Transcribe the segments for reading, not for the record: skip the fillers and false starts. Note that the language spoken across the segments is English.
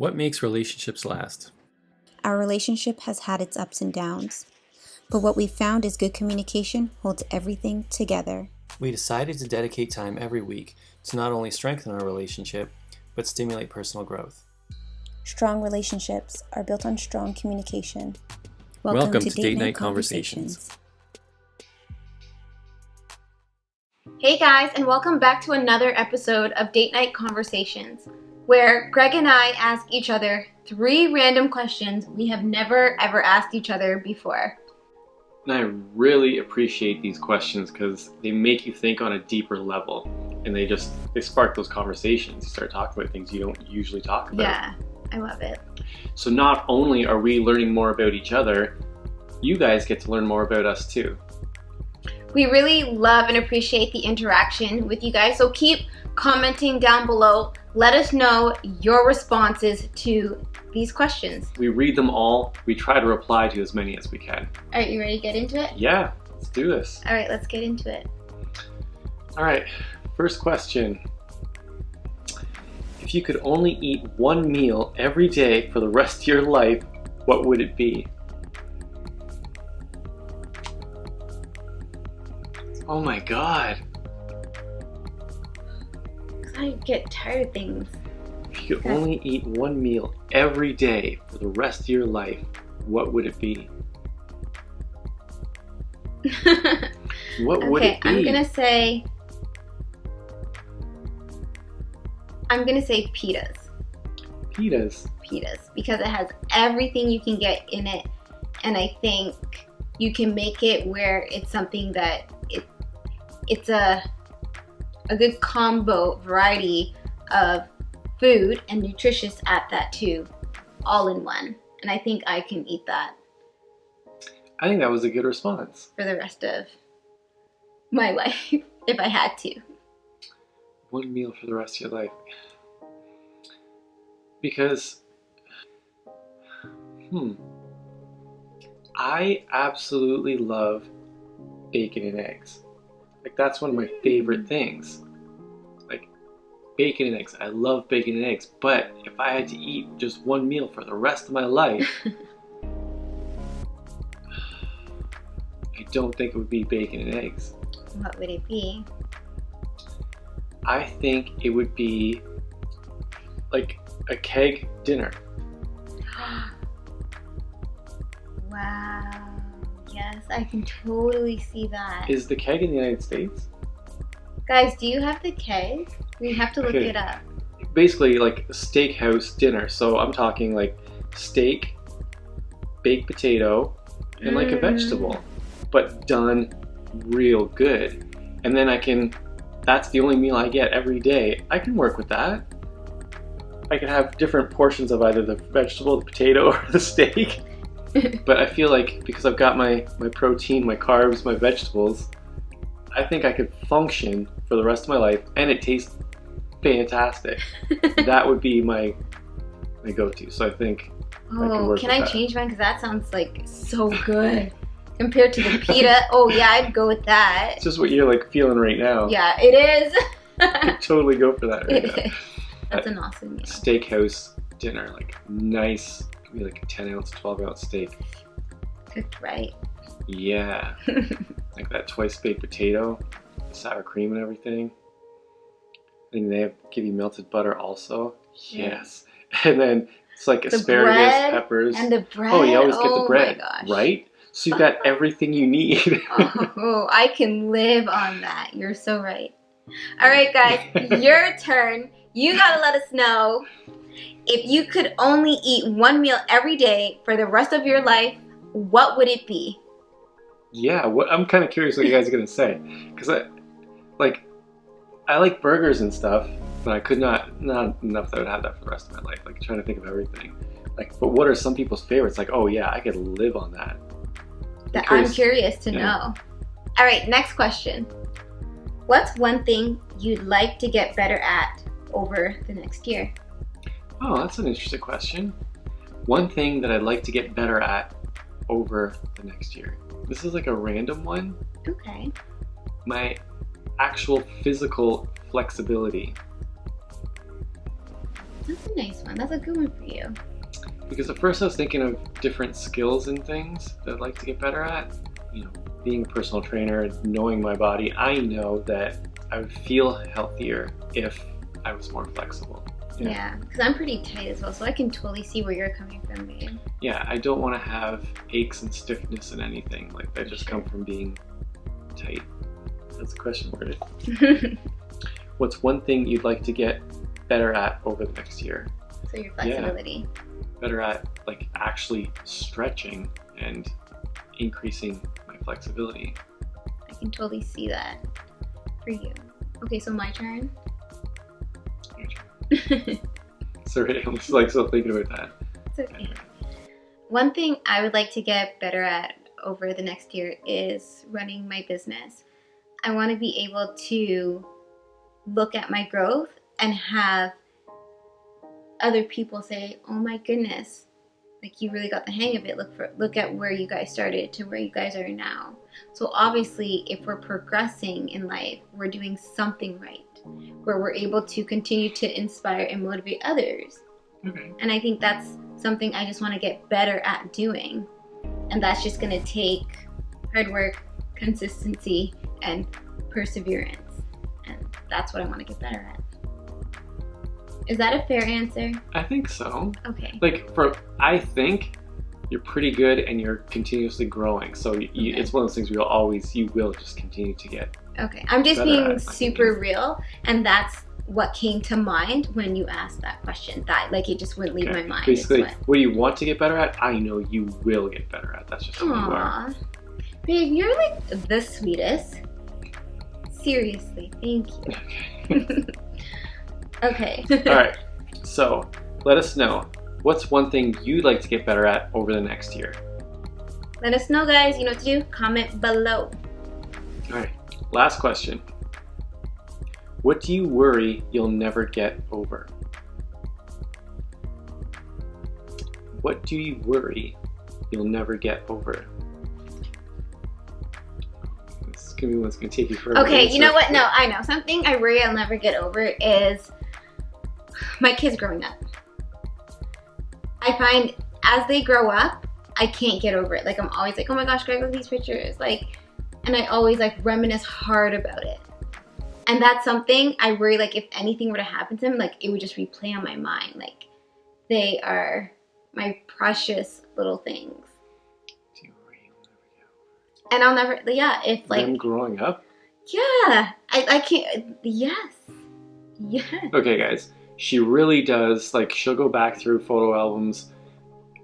What makes relationships last? Our relationship has had its ups and downs, but what we found is good communication holds everything together. We decided to dedicate time every week to not only strengthen our relationship, but stimulate personal growth. Strong relationships are built on strong communication. Welcome to Date Night Conversations. Hey guys, and welcome back to another episode of Date Night Conversations, where Greg and I ask each other 3 random questions we have never ever asked each other before. And I really appreciate these questions because they make you think on a deeper level, and they spark those conversations. You start talking about things you don't usually talk about. Yeah, I love it. So not only are we learning more about each other, you guys get to learn more about us too. We really love and appreciate the interaction with you guys, so keep commenting down below. Let us know your responses to these questions. We read them all. We try to reply to as many as we can. All right, you ready to get into it? Yeah, let's do this. All right, let's get into it. All right, first question. If you could only eat one meal every day for the rest of your life, what would it be? Oh my God. I get tired of things. If you could only eat one meal every day for the rest of your life, what would it be? What would it be? I'm gonna say pitas. Pitas. Pitas, because it has everything you can get in it, and I think you can make it where it's something that it's a good combo variety of food and nutritious at that too, all in one. And I think I can eat that I think that was a good response. for the rest of my life if I had to. One meal for the rest of your life. Because, I absolutely love bacon and eggs. Like, that's one of my favorite things. Like, bacon and eggs. I love bacon and eggs. But if I had to eat just one meal for the rest of my life, I don't think it would be bacon and eggs. What would it be? I think it would be like a keg dinner. Wow. Yes, I can totally see that. Is the keg in the United States? Guys, do you have the keg? We have to look Okay. it up. Basically like a steakhouse dinner. So I'm talking like steak, baked potato, and like a vegetable, but done real good. And then that's the only meal I get every day. I can work with that. I can have different portions of either the vegetable, the potato, or the steak. But I feel like because I've got my protein, my carbs, my vegetables, I think I could function for the rest of my life, and it tastes fantastic. That would be my go-to. So I think I can work Can with I that. change mine? Because that sounds like so good compared to the pita. Oh yeah, I'd go with that. It's just what you're like feeling right now. Yeah, it is. I'd totally go for that right It now. is. That's an awesome meal. Steakhouse dinner, like nice, could be like a 10-ounce, 12-ounce steak. Cooked right. Yeah. Like that twice baked potato, sour cream and everything. And they give you melted butter also. Yes. And then it's like The asparagus, bread peppers. And the bread. Oh, you always get the bread, Oh my gosh. right? So you've got everything you need. Oh, I can live on that. You're so right. All right, guys, your turn. You gotta let us know if you could only eat one meal every day for the rest of your life, what would it be? Yeah, I'm kind of curious what you guys are gonna say, because I like burgers and stuff, but I could not enough that I would have that for the rest of my life. Like trying to think of everything. Like, but what are some people's favorites? Like, oh yeah, I could live on that. I'm curious to Yeah. know. All right, next question. What's one thing you'd like to get better at over the next year? Oh, that's an interesting question. One thing that I'd like to get better at over the next year. This is like a random one. Okay. My actual physical flexibility. That's a nice one. That's a good one for you. Because at first I was thinking of different skills and things that I'd like to get better at. You know, being a personal trainer, knowing my body, I know that I would feel healthier if I was more flexible. Yeah, because I'm pretty tight as well, so I can totally see where you're coming from, babe. Yeah, I don't want to have aches and stiffness and anything like that just come from being tight. That's a question worded. What's one thing you'd like to get better at over the next year? So your flexibility. Better at like actually stretching and increasing my flexibility. I can totally see that for you. Okay, so my turn. Sorry, I'm just like still thinking about that. It's okay. One thing I would like to get better at over the next year is running my business. I want to be able to look at my growth and have other people say, "Oh my goodness, like you really got the hang of it. Look at where you guys started to where you guys are now." So obviously, if we're progressing in life, we're doing something right, where we're able to continue to inspire and motivate others. Okay. And I think that's something I just want to get better at doing. And that's just going to take hard work, consistency, and perseverance. And that's what I want to get better at. Is that a fair answer? I think so. Okay. Like I think you're pretty good and you're continuously growing. So it's one of those things you will just continue to get. Okay. I'm just better being at, super real, and that's what came to mind when you asked that question. That like it just wouldn't leave my mind. Basically, what do you want to get better at? I know you will get better at. That's just who you are. Aww. Babe, you're like the sweetest. Seriously, thank you. Okay. Okay. All right. So let us know. What's one thing you'd like to get better at over the next year? Let us know, guys. You know what to do? Comment below. All right. Last question. What do you worry you'll never get over? What do you worry you'll never get over? This could be one's gonna take you forever. Okay, you know what? No, I know. Something I worry I'll never get over is my kids growing up. I find as they grow up, I can't get over it. Like I'm always like, oh my gosh, Greg, look at these pictures. Like, and I always like reminisce hard about it. And that's something I worry, like if anything were to happen to them, like it would just replay on my mind. Like they are my precious little things. Do you worry you'll never get over? And I'll never, yeah, if like. Them growing up? Yeah, I can't, yes. Yes. Okay, guys. She really does, like, she'll go back through photo albums,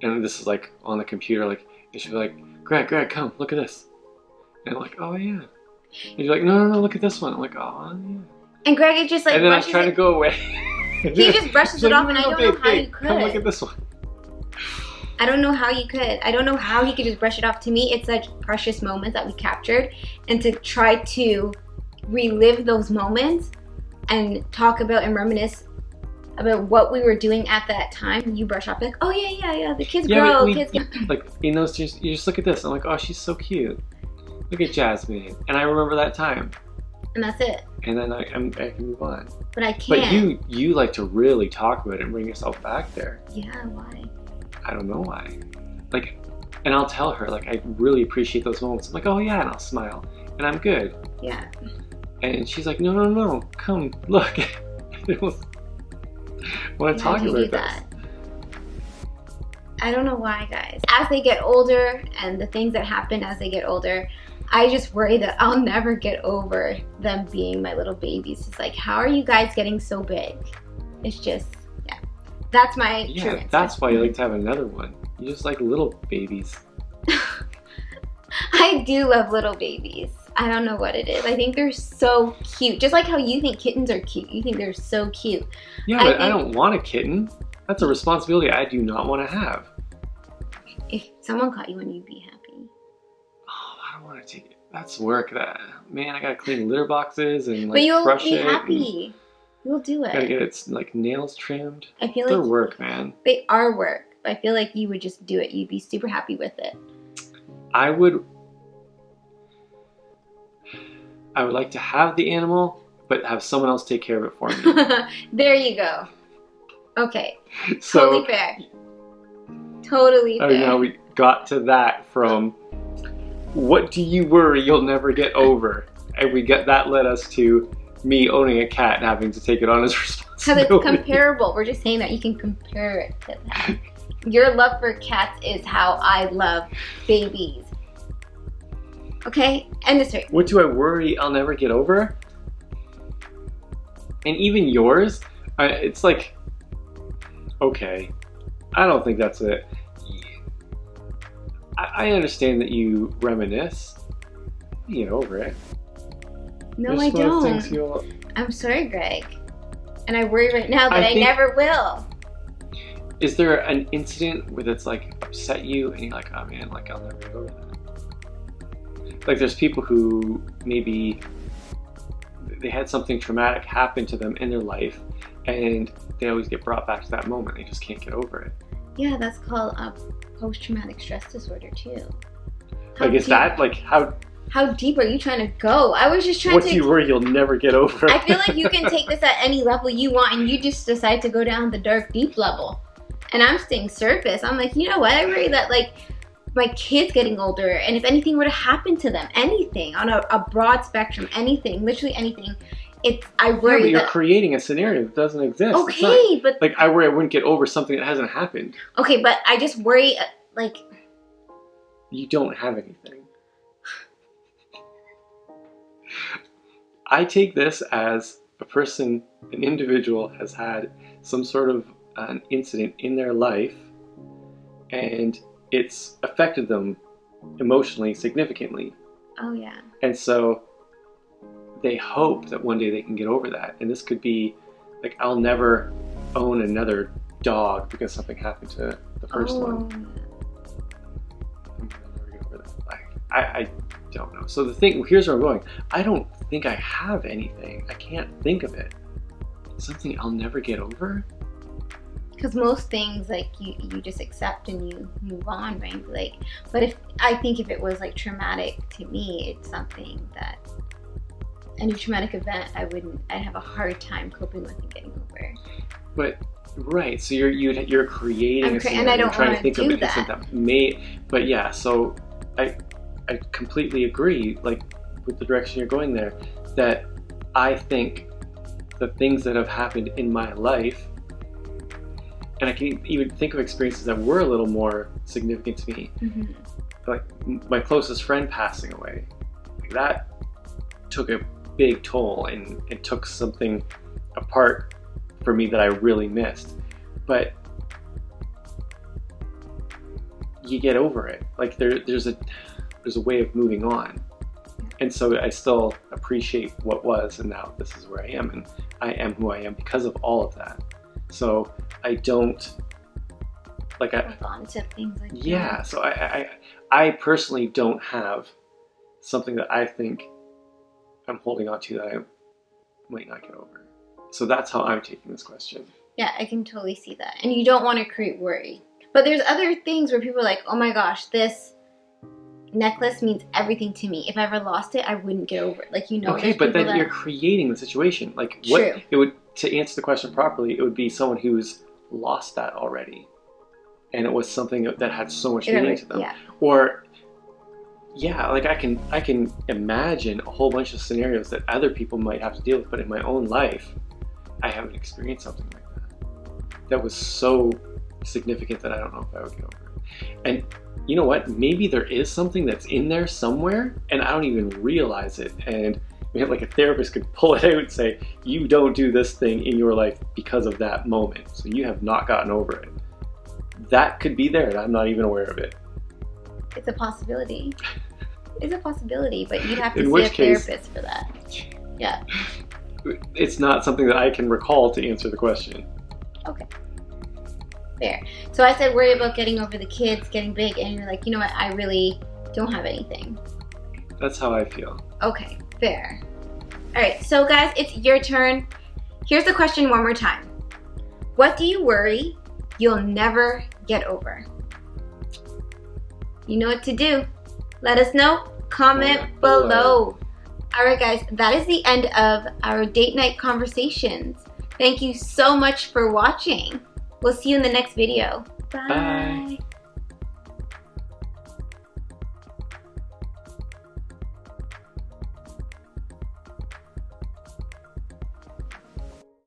and this is, like, on the computer, like, and she'll be like, Greg, come, look at this. And I'm like, oh, yeah. And you're like, no, look at this one. I'm like, oh, yeah. And Greg is just, like, and then I'm trying to go away. He just brushes it off, and I don't know how you could. Come look at this one. I don't know how you could. I don't know how he could just brush it off. To me, it's such precious moments that we captured, and to try to relive those moments and talk about and reminisce about what we were doing at that time. You brush off like, oh yeah, the kids grow, kids get... Like, in those, you just look at this. I'm like, oh, she's so cute. Look at Jasmine. And I remember that time. And that's it. And then I can move on. But I can't. But you like to really talk about it and bring yourself back there. Yeah, why? I don't know why. Like, and I'll tell her, like, I really appreciate those moments. I'm like, oh yeah, and I'll smile. And I'm good. Yeah. And she's like, no, come, look. I want to talk about that. I don't know why, guys. As they get older and the things that happen as they get older, I just worry that I'll never get over them being my little babies. It's like, how are you guys getting so big? It's just, yeah. That's my true answer. That's why you like to have another one. You just like little babies. I do love little babies. I don't know what it is. I think they're so cute. Just like how you think kittens are cute. You think they're so cute. Yeah, but I don't want a kitten. That's a responsibility I do not want to have. If someone caught you one, you'd be happy. Oh, I don't want to take it. That's work. Man, I gotta clean litter boxes and like but you'll brush be it. Happy. You'll do it. Gotta get its like nails trimmed. I feel They're like work, man. They are work. But I feel like you would just do it. You'd be super happy with it. I would like to have the animal, but have someone else take care of it for me. There you go. Okay. So, Totally fair. Totally fair. now we got to that from what do you worry you'll never get over? And that led us to me owning a cat and having to take it on as responsibility. Because it's comparable. We're just saying that you can compare it to that. Your love for cats is how I love babies. Okay? End of story. What do I worry I'll never get over? And even yours, it's like, okay, I don't think that's it. I understand that you reminisce. You get over it. No, There's I some other things don't. you'll- I'm sorry, Greg. And I worry right now that I think- never will. Is there an incident where that's like upset you and you're like, oh man, like I'll never get over that? Like there's people who maybe they had something traumatic happen to them in their life and they always get brought back to that moment. They just can't get over it. Yeah, that's called post-traumatic stress disorder too. Like is that like How deep are you trying to go? I was just trying what to... do you worry you'll never get over? I feel like you can take this at any level you want and you just decide to go down the dark, deep level. And I'm staying surface. I'm like, you know what? I worry that like my kids getting older and if anything were to happen to them, anything on a broad spectrum, anything, literally anything, I worry but you're that... creating a scenario that doesn't exist. It's Okay, not, but... like I worry I wouldn't get over something that hasn't happened. Okay, but I just worry like... You don't have anything. I take this as a person, an individual has had some sort of an incident in their life and it's affected them emotionally significantly. Oh yeah. And so they hope that one day they can get over that. And this could be like, I'll never own another dog because something happened to the first one. I'll never get over that. I don't know. So the thing, here's where I'm going. I don't think I have anything. I can't think of it. Something I'll never get over? Because most things, like, you just accept and you move on, right? Like, but I think if it was, like, traumatic to me, it's something that, any traumatic event, I'd have a hard time coping with and getting over. But, right, so you're creating a scenario, and I don't trying to want think to of do an incident that may, but yeah, so I completely agree, like, with the direction you're going there, that I think the things that have happened in my life, and I can even think of experiences that were a little more significant to me, like my closest friend passing away, like that took a big toll and it took something apart for me that I really missed. But you get over it. Like there's a way of moving on. And so I still appreciate what was, and now this is where I am, and I am who I am because of all of that. So I don't like Hold on to things like yeah. that. So I personally don't have something that I think I'm holding on to that I might not get over. So that's how I'm taking this question. Yeah, I can totally see that. And you don't want to create worry. But there's other things where people are like, oh my gosh, this necklace means everything to me. If I ever lost it, I wouldn't get over it. Like, you know. Okay, but then you're creating the situation. Like, what True. It would, to answer the question properly, it would be someone who's lost that already, and it was something that had so much meaning to them. Yeah. Or, yeah, like I can imagine a whole bunch of scenarios that other people might have to deal with, but in my own life, I haven't experienced something like that. That was so significant that I don't know if I would get over it. And you know what? Maybe there is something that's in there somewhere and I don't even realize it. And like a therapist could pull it out and say, you don't do this thing in your life because of that moment. So you have not gotten over it. That could be there and I'm not even aware of it. It's a possibility. It's a possibility, but you'd have to In see which a case- therapist for that. Yeah. It's not something that I can recall to answer the question. Okay. Fair. So I said worry about getting over the kids, getting big, and you're like, you know what, I really don't have anything. That's how I feel. Okay, fair. Alright, so guys, it's your turn. Here's the question one more time. What do you worry you'll never get over? You know what to do. Let us know. Comment below. Alright guys, that is the end of our date night conversations. Thank you so much for watching. We'll see you in the next video. Bye.